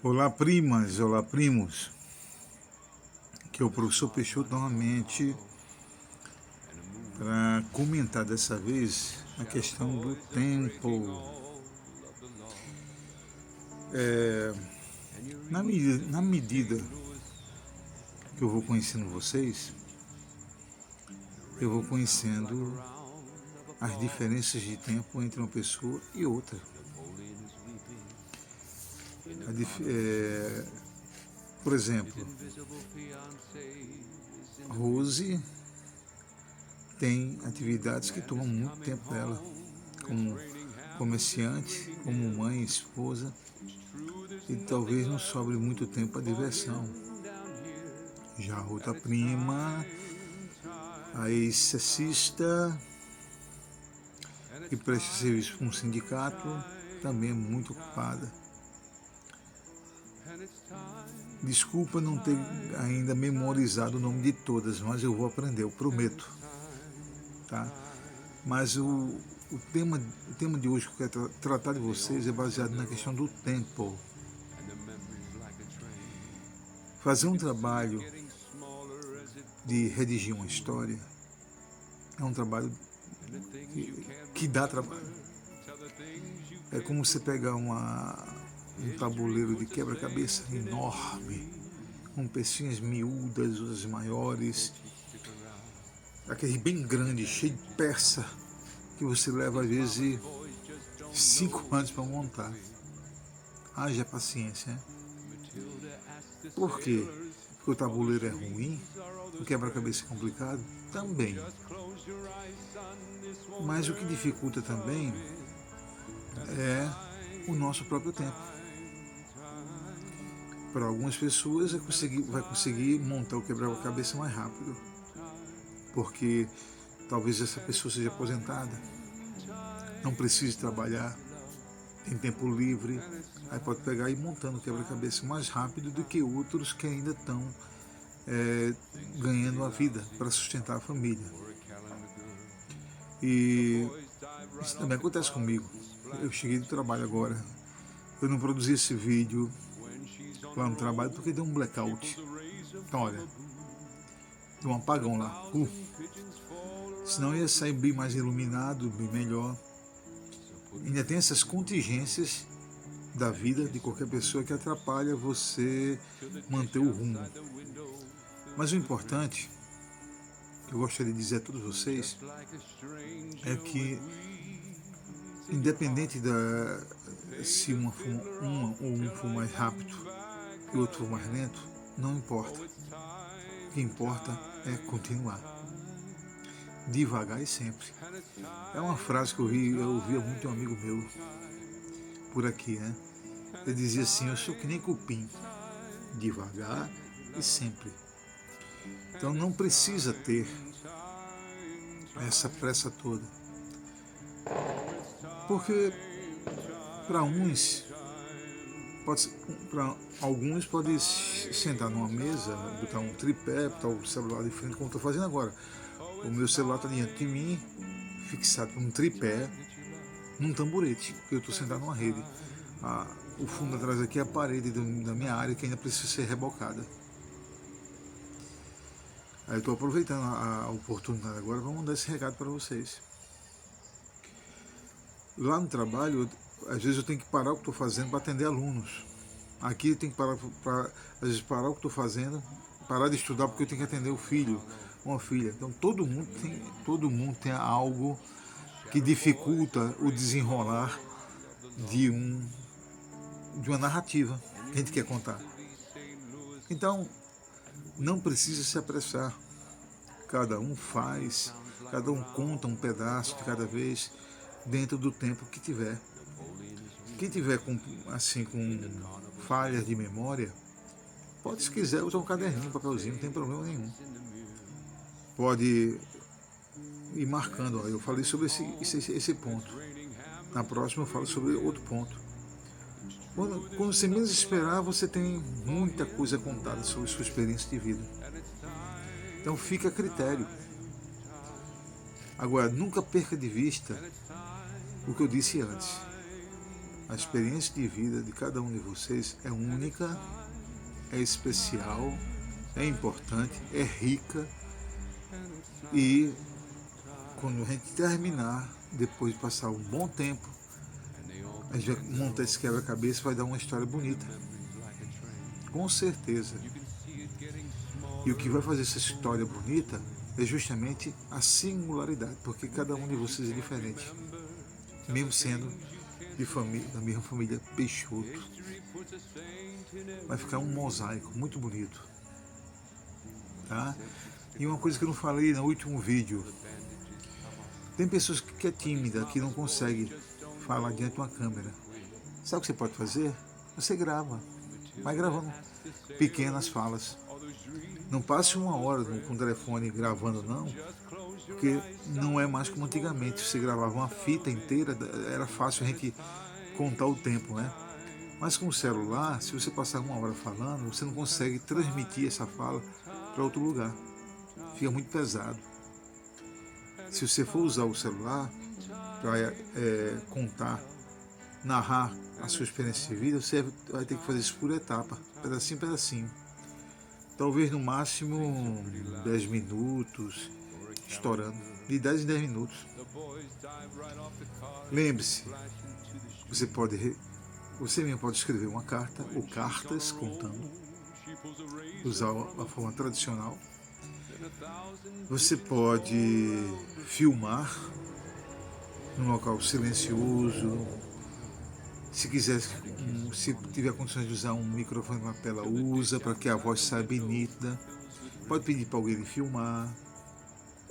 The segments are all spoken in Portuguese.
Olá, primas, olá, primos. Aqui é o professor Peixoto novamente para comentar dessa vez a questão do tempo. Na medida que eu vou conhecendo vocês, eu vou conhecendo as diferenças de tempo entre uma pessoa e outra. Por exemplo, Rose tem atividades que tomam muito tempo dela, como comerciante, como mãe, esposa, e talvez não sobre muito tempo para diversão. Já a outra prima, a ex-cessista, que presta serviço para um sindicato, também é muito ocupada. Desculpa não ter ainda memorizado o nome de todas, mas eu vou aprender, eu prometo. Tá? Mas o tema de hoje que eu quero tratar de vocês é baseado na questão do tempo. Fazer um trabalho de redigir uma história é um trabalho que dá trabalho. É como você pegar um tabuleiro de quebra-cabeça enorme, com pecinhas miúdas, outras maiores, aquele bem grande, cheio de peça, que você leva às vezes 5 anos para montar. Haja paciência, né? Por quê? Porque o tabuleiro é ruim, o quebra-cabeça é complicado? Também. Mas o que dificulta também é o nosso próprio tempo. Para algumas pessoas vai conseguir montar o quebra-cabeça mais rápido, porque talvez essa pessoa seja aposentada, não precise trabalhar, tem tempo livre, aí pode pegar e ir montando o quebra-cabeça mais rápido do que outros que ainda estão ganhando a vida para sustentar a família. E isso também acontece comigo. Eu cheguei do trabalho agora, eu não produzi esse vídeo lá no trabalho porque deu um blackout. Então olha, deu um apagão lá. Senão ia sair bem mais iluminado, bem melhor. Ainda tem essas contingências da vida de qualquer pessoa que atrapalha você manter o rumo. Mas o importante, que eu gostaria de dizer a todos vocês, é que independente se um for mais rápido e o outro for mais lento, não importa. O que importa é continuar. Devagar e sempre. É uma frase que eu ouvia muito de um amigo meu por aqui, né? Ele dizia assim: eu sou que nem cupim, devagar e sempre. Então não precisa ter essa pressa toda, porque para alguns pode sentar numa mesa, botar um tripé, botar o celular de frente, como estou fazendo agora. O meu celular está diante de mim, fixado por um tripé, num tamborete, porque eu estou sentado numa rede. O fundo atrás aqui é a parede da minha área, que ainda precisa ser rebocada. Aí eu estou aproveitando a oportunidade agora para mandar esse recado para vocês. Lá no trabalho, às vezes eu tenho que parar o que estou fazendo para atender alunos. Aqui eu tenho que às vezes parar o que estou fazendo, parar de estudar porque eu tenho que atender o filho, uma filha. Então todo mundo tem algo que dificulta o desenrolar de uma narrativa que a gente quer contar. Então, não precisa se apressar. Cada um conta um pedaço de cada vez dentro do tempo que tiver. Quem tiver com falhas de memória, pode, se quiser, usar um caderninho, um papelzinho, não tem problema nenhum. Pode ir marcando, ó, eu falei sobre esse ponto. Na próxima eu falo sobre outro ponto. Quando você menos esperar, você tem muita coisa contada sobre sua experiência de vida. Então fica a critério. Agora, nunca perca de vista o que eu disse antes. A experiência de vida de cada um de vocês é única, é especial, é importante, é rica, e quando a gente terminar, depois de passar um bom tempo, a gente vai montar esse quebra-cabeça e vai dar uma história bonita. Com certeza. E o que vai fazer essa história bonita é justamente a singularidade, porque cada um de vocês é diferente, mesmo sendo de família, da mesma família Peixoto. Vai ficar um mosaico muito bonito. Tá? E uma coisa que eu não falei no último vídeo: tem pessoas que é tímida, que não consegue falar diante de uma câmera. Sabe o que você pode fazer? Você grava. Vai gravando pequenas falas. Não passe uma hora com o telefone gravando, não, porque não é mais como antigamente. Você gravava uma fita inteira, era fácil a gente contar o tempo, né? Mas com o celular, se você passar uma hora falando, você não consegue transmitir essa fala para outro lugar. Fica muito pesado. Se você for usar o celular para contar, narrar a sua experiência de vida, você vai ter que fazer isso por etapa, pedacinho, pedacinho. Talvez no máximo 10 minutos, estourando, de 10 em 10 minutos. Lembre-se, você mesmo pode escrever uma carta ou cartas contando, usar a forma tradicional. Você pode filmar num local silencioso. Se quiser, se tiver condições de usar um microfone de lapela, usa para que a voz saia bem nítida. Pode pedir para alguém filmar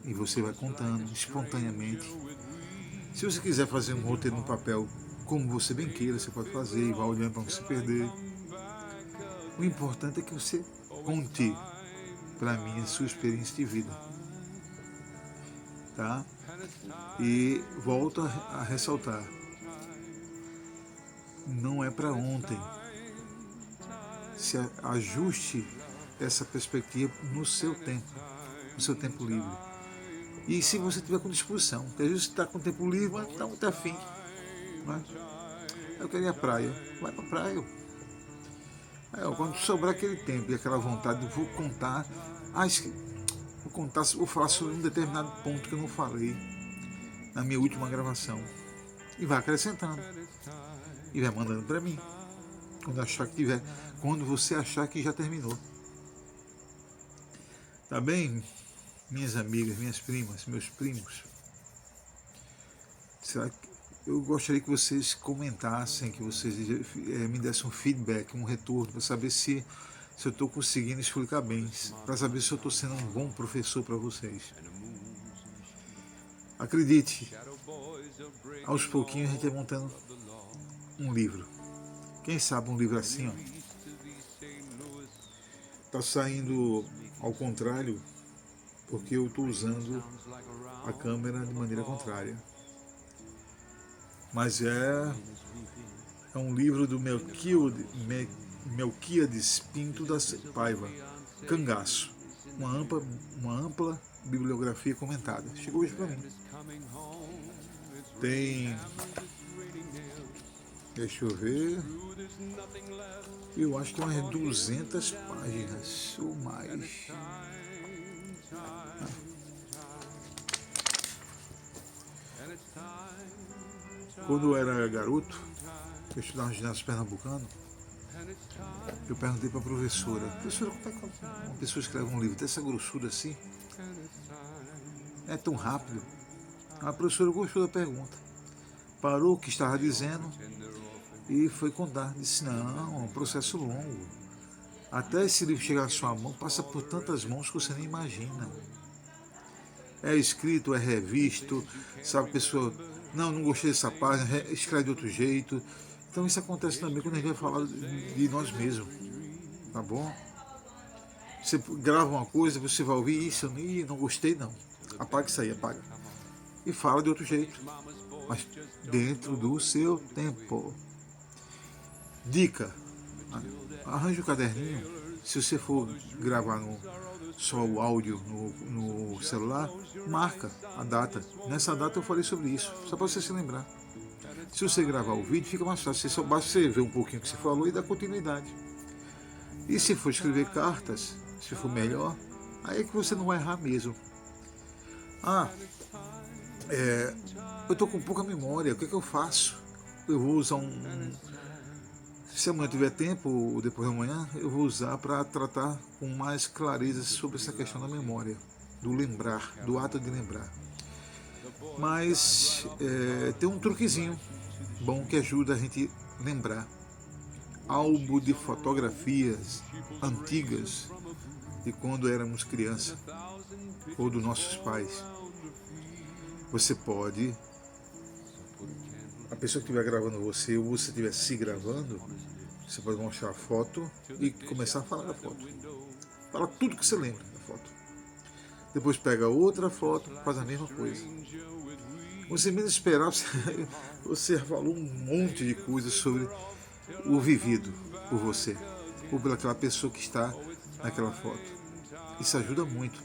e você vai contando espontaneamente. Se você quiser fazer um roteiro no papel, como você bem queira, você pode fazer e vai olhando para não se perder. O importante é que você conte para mim a sua experiência de vida. Tá? E volto a ressaltar: não é para ontem. Se ajuste essa perspectiva no seu tempo livre. E se você tiver com disposição, porque às vezes você está com tempo livre, mas não está muito afim. Né? Eu queria ir à praia, vai para a praia. Quando sobrar aquele tempo e aquela vontade, vou contar, vou falar sobre um determinado ponto que eu não falei na minha última gravação. E vai acrescentando. E vai mandando para mim. Quando você achar que já terminou. Tá bem, minhas amigas, minhas primas, meus primos? Eu gostaria que vocês comentassem, que vocês me dessem um feedback, um retorno, para saber se eu estou conseguindo explicar bem, para saber se eu estou sendo um bom professor para vocês. Acredite, aos pouquinhos a gente vai montando um livro. Quem sabe um livro assim, ó, tá saindo ao contrário, porque eu estou usando a câmera de maneira contrária. Mas é um livro do Melquíades Pinto da Paiva, Cangaço, uma ampla bibliografia comentada. Chegou hoje para mim. Tem, deixa eu ver, eu acho que umas 200 páginas ou mais. Quando eu era garoto, eu estudava no ginásio pernambucano, eu perguntei para a professora, como é que uma pessoa escreve um livro dessa grossura assim? É tão rápido? A professora gostou da pergunta, parou o que estava dizendo e foi contar. Disse: não, é um processo longo. Até esse livro chegar à sua mão, passa por tantas mãos que você nem imagina. É escrito, é revisto, sabe, a pessoa, não gostei dessa página, escreve de outro jeito. Então isso acontece também quando a gente vai falar de nós mesmos, tá bom? Você grava uma coisa, você vai ouvir isso, eu não gostei não. Apaga isso aí, apaga. E fala de outro jeito, mas dentro do seu tempo. Dica: arranje um caderninho. Se você for gravar só o áudio no celular, marca a data. Nessa data eu falei sobre isso, só para você se lembrar. Se você gravar o vídeo, fica mais fácil. Só basta você ver um pouquinho o que você falou e dar continuidade. E se for escrever cartas, se for melhor, aí é que você não vai errar mesmo. Eu estou com pouca memória, o que é que eu faço? Eu vou usar se amanhã tiver tempo, ou depois da manhã, eu vou usar para tratar com mais clareza sobre essa questão da memória, do lembrar, do ato de lembrar. Mas tem um truquezinho bom que ajuda a gente lembrar. Álbum de fotografias antigas de quando éramos criança ou dos nossos pais. Você pode, a pessoa que estiver gravando você ou você estiver se gravando, você pode mostrar a foto e começar a falar da foto. Fala tudo que você lembra da foto. Depois pega outra foto, faz a mesma coisa. Você menos esperar, você falou um monte de coisas sobre o vivido por você ou pelaquela pessoa que está naquela foto. Isso ajuda muito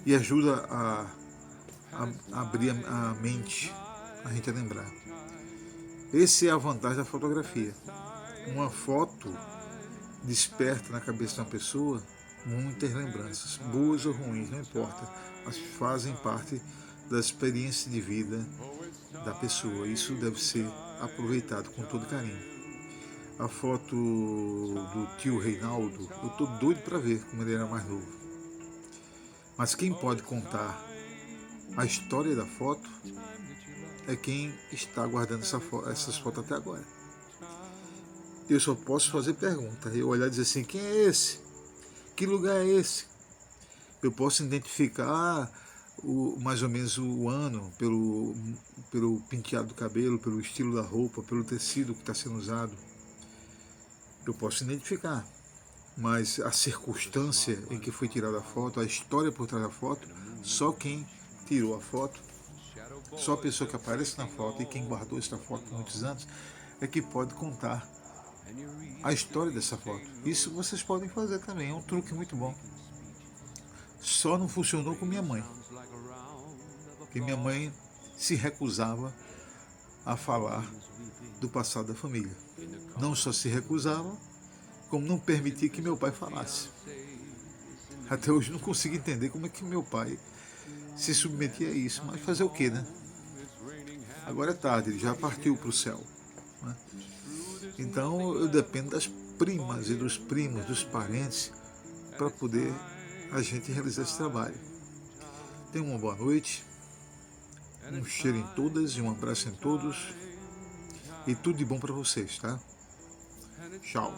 e ajuda a abrir a mente, a gente a lembrar. Essa é a vantagem da fotografia. Uma foto desperta na cabeça de uma pessoa muitas lembranças, boas ou ruins, não importa, mas fazem parte da experiência de vida da pessoa. Isso deve ser aproveitado com todo carinho. A foto do tio Reinaldo, eu estou doido para ver como ele era mais novo. Mas quem pode contar a história da foto é quem está guardando essas fotos até agora. Eu só posso fazer pergunta, eu olhar e dizer assim, quem é esse? Que lugar é esse? Eu posso identificar mais ou menos o ano pelo penteado do cabelo, pelo estilo da roupa, pelo tecido que está sendo usado. Eu posso identificar, mas a circunstância em que foi tirada a foto, a história por trás da foto, só quem tirou a foto, só a pessoa que aparece na foto e quem guardou essa foto por muitos anos é que pode contar a história dessa foto. Isso vocês podem fazer também, é um truque muito bom. Só não funcionou com minha mãe, porque minha mãe se recusava a falar do passado da família. Não só se recusava, como não permitia que meu pai falasse. Até hoje não consigo entender como é que meu pai se submetia a isso, mas fazer o quê, né? Agora é tarde, ele já partiu para o céu, né? Então eu dependo das primas e dos primos, dos parentes, para poder a gente realizar esse trabalho. Tenham uma boa noite, um cheiro em todas e um abraço em todos, e tudo de bom para vocês, tá? Tchau.